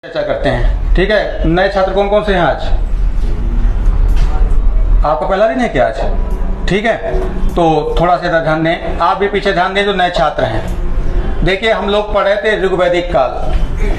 चर्चा करते हैं। ठीक है, नए छात्र कौन कौन से हैं आज? आपका पहला दिन है क्या आज? ठीक है, तो थोड़ा सा इधर ध्यान दें, आप भी पीछे ध्यान दें जो नए छात्र हैं। देखिए, हम लोग पढ़े थे ऋग्वैदिक काल,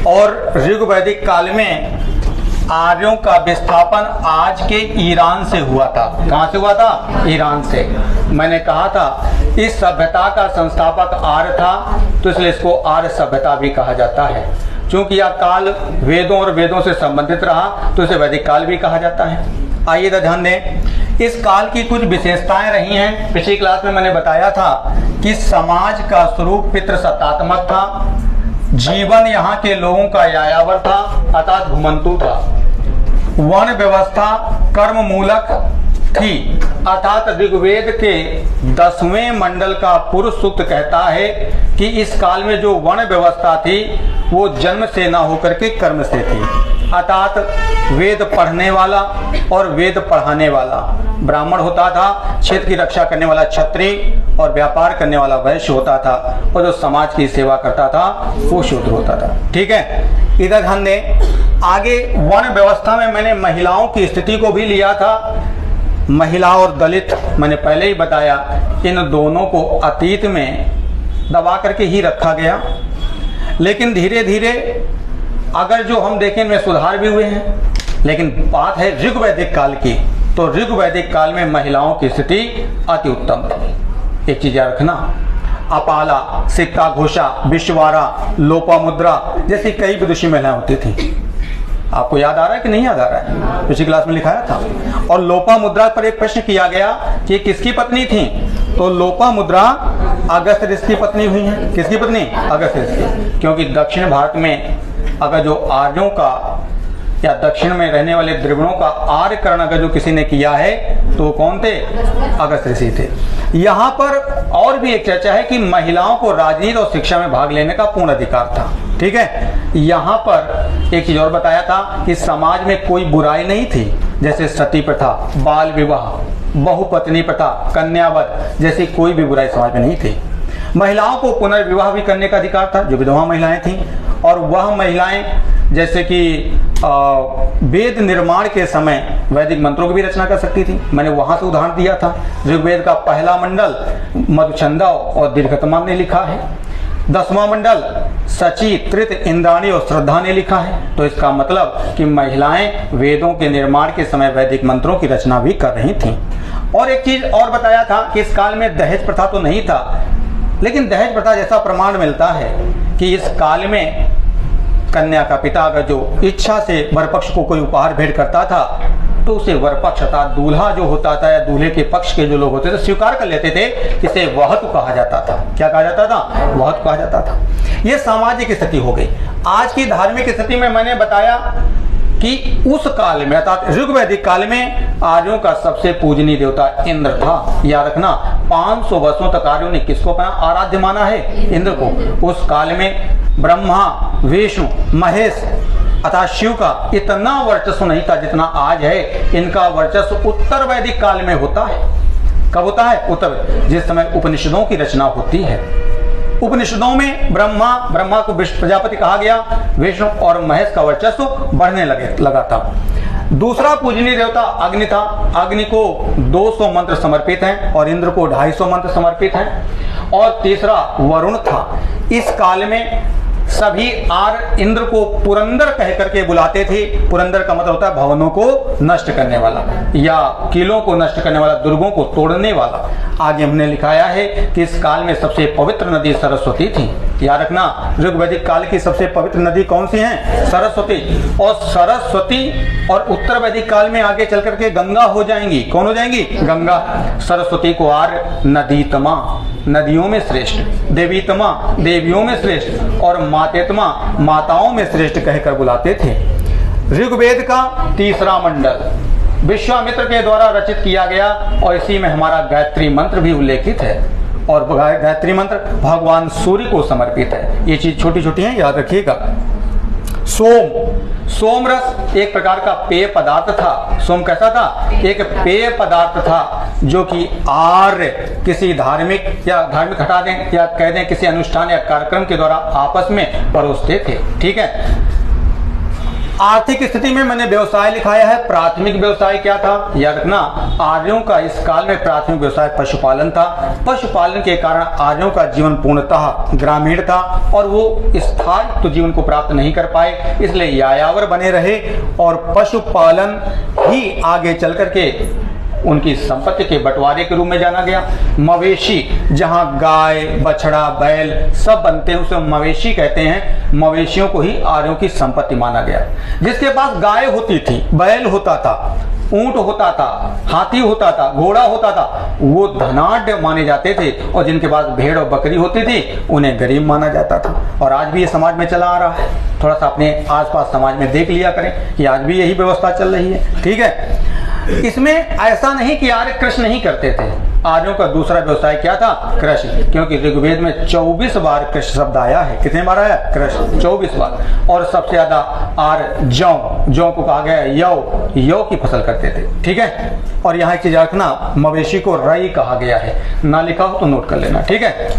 और ऋग्वैदिक काल में आर्यों का विस्थापन आज के ईरान से हुआ था। कहाँ से हुआ था? ईरान से। मैंने कहा था इस सभ्यता का संस्थापक आर्य था, तो इसलिए इसको आर्य सभ्यता भी कहा जाता है। क्योंकि यह काल वेदों और वेदों से संबंधित रहा, तो इसे वैदिक काल भी कहा जाता है। आइए तो ध्यान दें, इस काल की कुछ विशेषताएं रही हैं। पिछली क्लास में मैंने बताया था कि समाज का स्वरूप पितृसत्तात्मक था, जीवन यहाँ के लोगों का यायावर था अर्थात घुमंतु था, वर्ण व्यवस्था कर्म मूलक थी अर्थात ऋग्वेद के 10वें मंडल का पुरुष सूक्त कहता है कि इस काल में जो वर्ण व्यवस्था थी वो जन्म से ना होकर के कर्म से थी, अर्थात वेद पढ़ने वाला और वेद पढ़ाने वाला ब्राह्मण होता था, क्षेत्र की रक्षा करने वाला क्षत्रिय और व्यापार करने वाला वैश्य होता था, और जो समाज की सेवा करता था वो शूद्र होता था। ठीक है, इधर ध्यान दें। आगे वर्ण व्यवस्था में मैंने महिलाओं की स्थिति को भी लिया था। महिला और दलित मैंने पहले ही बताया, इन दोनों को अतीत में दबा करके ही रखा गया, लेकिन धीरे धीरे अगर जो हम देखें इनमें सुधार भी हुए हैं। लेकिन बात है ऋग्वैदिक काल की, तो ऋग्वैदिक काल में महिलाओं की स्थिति अति उत्तम थी। एक चीज याद रखना, अपाला, सिक्का घोषा, विश्वारा, लोपामुद्रा जैसी कई विदुषी महिलाएं होती थी। आपको याद आ रहा है कि नहीं याद आ रहा है? पिछली क्लास में लिखाया था। और लोपामुद्रा पर एक प्रश्न किया गया कि किसकी पत्नी थी, तो लोपामुद्रा अगस्त्य ऋषि की पत्नी हुई है। किसकी पत्नी? अगस्त्य ऋषि। क्योंकि दक्षिण भारत में अगर जो आर्यों का या दक्षिण में रहने वाले द्रविड़ों का आर्यकरण अगर जो किसी ने किया है तो कौन थे? अगस्त्य ऋषि थे। यहाँ पर और भी एक चर्चा है कि महिलाओं को राजनीति और शिक्षा में भाग लेने का पूर्ण अधिकार था। ठीक है, यहाँ पर एक चीज और बताया था कि समाज में कोई बुराई नहीं थी, जैसे सती प्रथा, बाल विवाह, बहुपत्नी प्रथा, कन्यावध जैसी कोई भी बुराई समाज में नहीं थी। महिलाओं को पुनर्विवाह भी करने का अधिकार था, जो विधवा महिलाएं थीं, और वह महिलाएं जैसे कि वेद निर्माण के समय वैदिक मंत्रों की भी रचना कर सकती थी। मैंने वहां से उदाहरण दिया था। ऋग्वेद का पहला मंडल मधुछंदा और दीर्घतमा ने लिखा है, 10वां मंडल सची, त्रित, इंद्राणी और श्रद्धा ने लिखा है। तो इसका मतलब कि महिलाएं वेदों के निर्माण के समय वैदिक मंत्रों की रचना भी कर रही थीं। और एक चीज और बताया था कि इस काल में दहेज प्रथा तो नहीं था, लेकिन दहेज प्रथा जैसा प्रमाण मिलता है कि इस काल में कन्या का पिता अगर जो इच्छा से वरपक्ष को कोई उपहार भेंट करता था तो उसे वरपक्ष अर्थात दूल्हा जो होता था या दूल्हे के पक्ष के जो लोग होते थे स्वीकार कर लेते थे। इसे वहतु कहा जाता था। क्या कहा जाता था? वहतु कहा जाता था। यह सामाजिक स्थिति हो गई। आज की धार्मिक स्थिति में मैंने बताया कि उस काल में अर्थात ऋग्वैदिक काल में आर्यों का सबसे पूजनीय देवता इंद्र था। याद रखना, 500 वर्षों तक आर्यों ने किसको अपना आराध्य माना है? इंद्र को। उस काल में ब्रह्मा, विष्णु, महेश अर्थात शिव का इतना वर्चस्व नहीं था जितना आज है। इनका वर्चस्व उत्तर वैदिक काल में होता है। कब होता है? उत्तर, जिस समय उपनिषदों की रचना होती है। उपनिषदों में ब्रह्मा को विष्णु प्रजापति कहा गया, विष्णु और महेश का वर्चस्व बढ़ने लगा था। दूसरा पूजनीय देवता अग्नि था। अग्नि को 200 मंत्र समर्पित हैं और इंद्र को 250 मंत्र समर्पित हैं। और तीसरा वरुण था। इस काल में सभी आर्य इंद्र को पुरंदर कह करके बुलाते थे। पुरंदर का मतलब होता है भवनों को नष्ट करने वाला या किलों को नष्ट करने वाला, दुर्गों को तोड़ने वाला। आगे हमने लिखाया है कि इस काल में सबसे पवित्र नदी सरस्वती थी। याद रखना, ऋग्वैदिक काल की सबसे पवित्र नदी कौन सी है? सरस्वती। और सरस्वती और उत्तर वैदिक काल में आगे चल करके गंगा हो जाएंगी। कौन हो जाएंगी? गंगा। सरस्वती को आर्य नदीतमा, नदियों में श्रेष्ठ, देवीतमा, देवियों में श्रेष्ठ, और मातेतमा, माताओं में श्रेष्ठ कहकर बुलाते थे। ऋग्वेद का तीसरा मंडल विश्वामित्र के द्वारा रचित किया गया, और इसी में हमारा गायत्री मंत्र भी उल्लेखित है। और गायत्री मंत्र भगवान सूर्य को समर्पित है। ये चीज छोटी छोटी है, याद रखिएगा। सोम रस एक प्रकार का पेय पदार्थ था। सोम कैसा था? एक पेय पदार्थ था जो कि आर्य किसी धार्मिक हटा दें या कह दें किसी अनुष्ठान या कार्यक्रम के द्वारा आपस में परोसते थे। ठीक है, आर्थिक स्थिति में मैंने व्यवसाय लिखाया है। प्राथमिक व्यवसाय क्या था, याद रखना, आर्यों का इस काल में प्राथमिक व्यवसाय पशुपालन था। पशुपालन के कारण आर्यों का जीवन पूर्णतः ग्रामीण था और वो स्थायी तो जीवन को प्राप्त नहीं कर पाए, इसलिए यायावर बने रहे और पशुपालन ही आगे चल करके उनकी संपत्ति के बंटवारे के रूप में जाना गया। मवेशी, जहां गाय, बछड़ा, बैल सब बनते हैं उसे मवेशी कहते हैं। मवेशियों को ही आर्यों की संपत्ति माना गया। जिसके पास गाय होती थी, बैल होता था, ऊंट होता था, हाथी होता था, घोड़ा होता था, वो धनाढ्य माने जाते थे। और जिनके पास भेड़ और बकरी होती थी उन्हें गरीब माना जाता था। और आज भी ये समाज में चला आ रहा है। थोड़ा सा अपने आसपास समाज में देख लिया करें कि आज भी यही व्यवस्था चल रही है। ठीक है, इसमें ऐसा नहीं कि आर्य कृषि नहीं करते थे। आर्यों का दूसरा व्यवसाय क्या था, कृषि, क्योंकि ऋग्वेद में 24 बार कृषि शब्द आया है। कितने बार आया, कृषि, 24 बार। और सबसे ज्यादा आर्य जौ को कहा गया यौ की फसल करते थे। ठीक है, और यहाँ एक चीज रखना, मवेशी को रई कहा गया है, ना लिखा हो तो नोट कर लेना। ठीक है,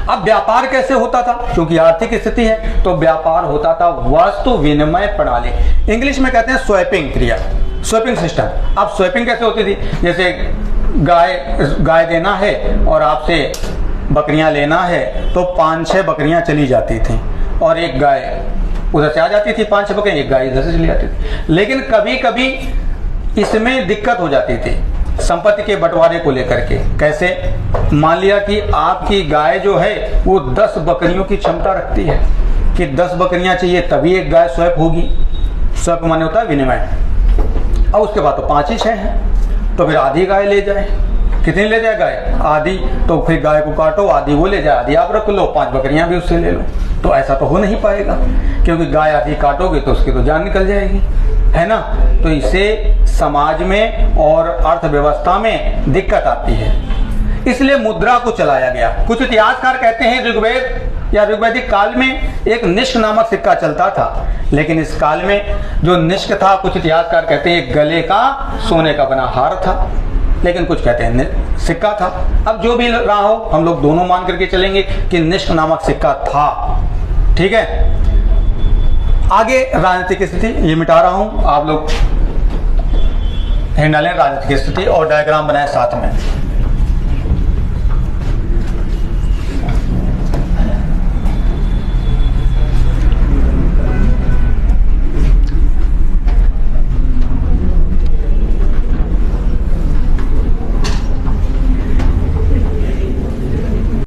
अब व्यापार कैसे होता था, क्योंकि आर्थिक स्थिति है तो व्यापार होता था वस्तु विनिमय प्रणाली, इंग्लिश में कहते हैं स्वैपिंग क्रिया, स्वैपिंग सिस्टम। अब स्वैपिंग कैसे होती थी, जैसे गाय देना है और आपसे बकरियां लेना है तो 5-6 बकरियां चली जाती थी और एक गाय उधर से आ जाती थी, 5-6 बकरियां, एक गाय इधर से चली जाती थी। लेकिन कभी कभी इसमें दिक्कत हो जाती थी संपत्ति के बंटवारे को लेकर के। कैसे, मान लिया कि आपकी गाय जो है वो 10 बकरियों की क्षमता रखती है कि 10 बकरियां चाहिए तभी एक गाय स्वैप होगी। स्वैप माने होता है विनिमय। अब उसके बाद तो 5 ही 6 हैं तो फिर आधी गाय ले जाए। कितनी ले जाए गाय, आधी। तो फिर गाय को काटो, आधी वो ले जाए, आधी आप रख लो, 5 बकरियां भी उससे ले लो। तो ऐसा तो हो नहीं पाएगा, क्योंकि गाय आधी काटोगे तो उसकी तो जान निकल जाएगी, है ना। तो इससे समाज में और अर्थव्यवस्था में दिक्कत आती है, इसलिए मुद्रा को चलाया गया। कुछ इतिहासकार कहते हैं ऋग्वेद या ऋग्वैदिक काल में एक निष्क नामक सिक्का चलता था, लेकिन इस काल में जो निष्क था, कुछ इतिहासकार कहते हैं गले का सोने का बना हार था, लेकिन कुछ कहते हैं सिक्का था। अब जो भी रहा हो, हम लोग दोनों मान करके चलेंगे कि निष्क नामक सिक्का था। ठीक है, आगे राजनीतिक स्थिति, ये मिटा रहा हूं, आप लोग हिंड डालें राजनीतिक स्थिति और डायग्राम बनाए साथ में।